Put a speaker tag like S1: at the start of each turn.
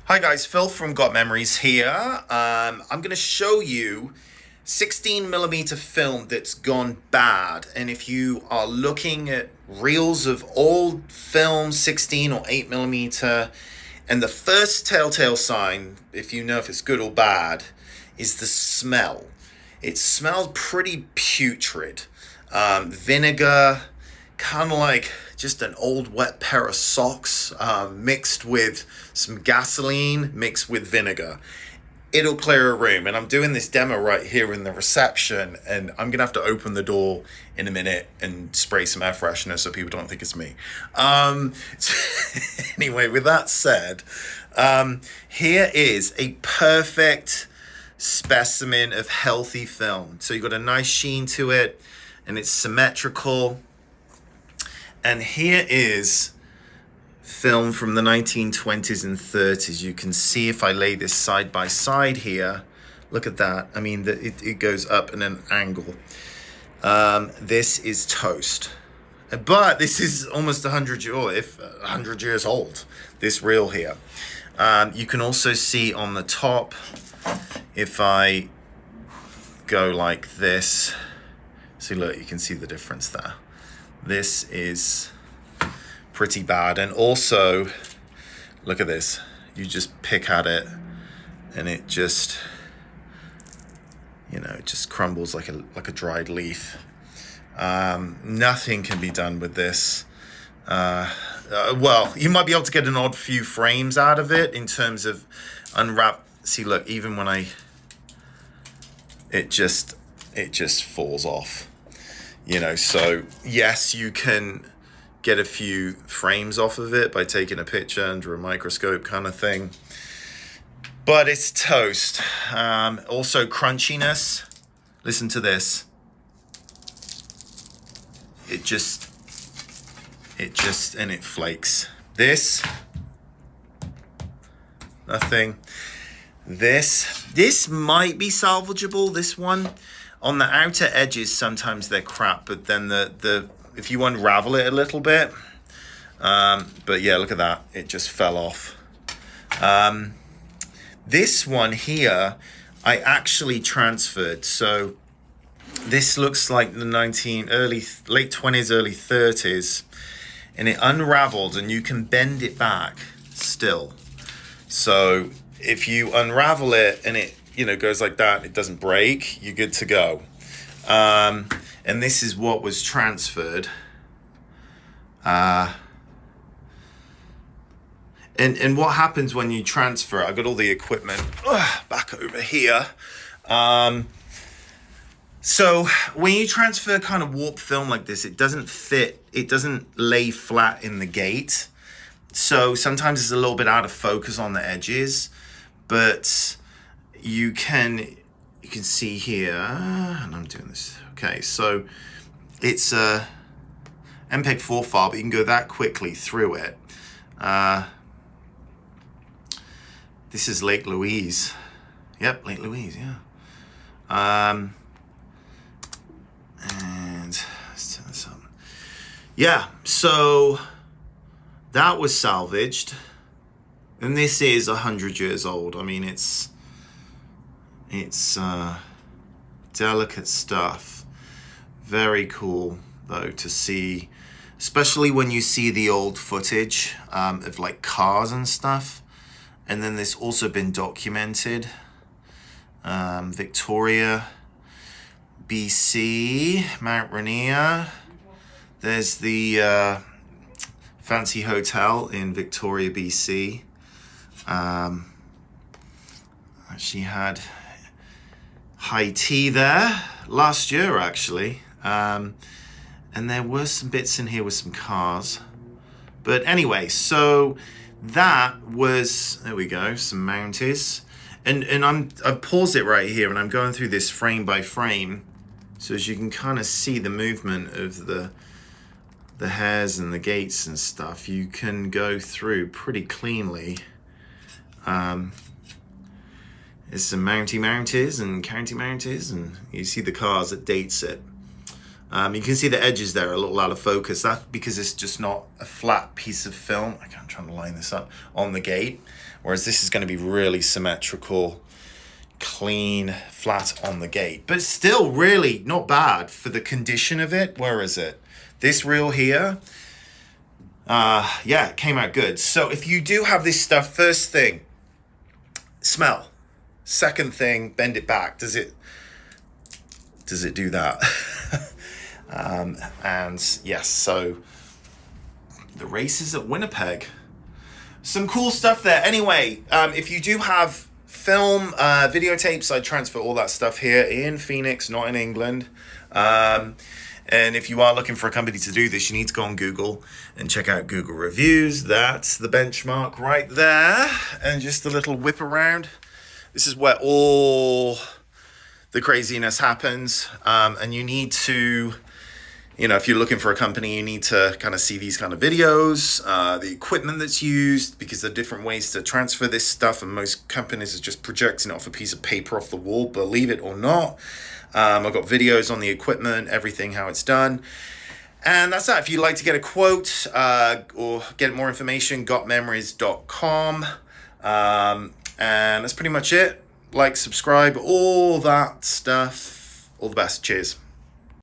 S1: Hi guys, Phil from Got Memories here. I'm going to show you 16mm film that's gone bad. And if you are looking at reels of old film, 16 or 8mm, and the first telltale sign, if you know if it's good or bad, is the smell. It smells pretty putrid. Vinegar, kind of like just an old wet pair of socks mixed with some gasoline mixed with vinegar. It'll clear a room. And I'm doing this demo right here in the reception, and I'm gonna have to open the door in a minute and spray some air freshener so people don't think it's me. Anyway, with that said, here is a perfect specimen of healthy film. So you've got a nice sheen to it, and it's symmetrical. And here is film from the 1920s and 30s. You can see if I lay this side by side here, look at that. I mean, it goes up in an angle. This is toast. But this is almost 100 years old, this reel here. You can also see on the top, if I go like this, see, look, you can see the difference there. This is pretty bad. And also, look at this. You just pick at it and it just, it just crumbles like a dried leaf. Nothing can be done with this. Well, you might be able to get an odd few frames out of it in terms of unwrap. See, look, even when it just falls off. So yes, you can get a few frames off of it by taking a picture under a microscope kind of thing. But it's toast. Also crunchiness. Listen to this. It flakes. This, nothing. This might be salvageable, this one. On the outer edges, sometimes they're crap, but then if you unravel it a little bit, but yeah, look at that. It just fell off. This one here, I actually transferred. So this looks like the late 20s, early 30s, and it unraveled, and you can bend it back still. So if you unravel it and it goes like that, it doesn't break, you're good to go. And this is what was transferred. And what happens when you transfer, I got all the equipment back over here. So when you transfer kind of warped film like this, it doesn't fit, it doesn't lay flat in the gate. So sometimes it's a little bit out of focus on the edges, but you can see here, and I'm doing this. Okay, so it's a MPEG 4 file, but you can go that quickly through it. This is Lake Louise. Yep, Lake Louise, yeah. And let's turn this up. Yeah, so that was salvaged. And this is 100 years old. I mean, it's delicate stuff. Very cool though to see, especially when you see the old footage of like cars and stuff. And then there's also been documented. Victoria, BC, Mount Rainier. There's the fancy hotel in Victoria, BC. She had high tea there last year, actually. And there were some bits in here with some cars. But anyway, so that was, there we go, some Mounties. And I've paused it right here, and I'm going through this frame by frame. So as you can kind of see the movement of the hairs and the gates and stuff, you can go through pretty cleanly. There's some Mounties and County Mounties, and you see the cars that dates it. You can see the edges there are a little out of focus. That's because it's just not a flat piece of film. I'm trying to line this up on the gate. Whereas this is going to be really symmetrical, clean, flat on the gate. But still really not bad for the condition of it. Where is it? This reel here. Yeah, it came out good. So if you do have this stuff, first thing, smell. Second thing, bend it back. Does it do that? And yes, so the races at Winnipeg. Some cool stuff there. Anyway, if you do have film, videotapes, I transfer all that stuff here in Phoenix, not in England. And if you are looking for a company to do this, you need to go on Google and check out Google reviews. That's the benchmark right there. And just a little whip around. This is where all the craziness happens. And you need to, if you're looking for a company, you need to kind of see these kind of videos, the equipment that's used, because there are different ways to transfer this stuff. And most companies are just projecting it off a piece of paper off the wall, believe it or not. I've got videos on the equipment, everything, how it's done. And that's that. If you'd like to get a quote or get more information, gotmemories.com. And that's pretty much it. Like, subscribe, all that stuff. All the best. Cheers.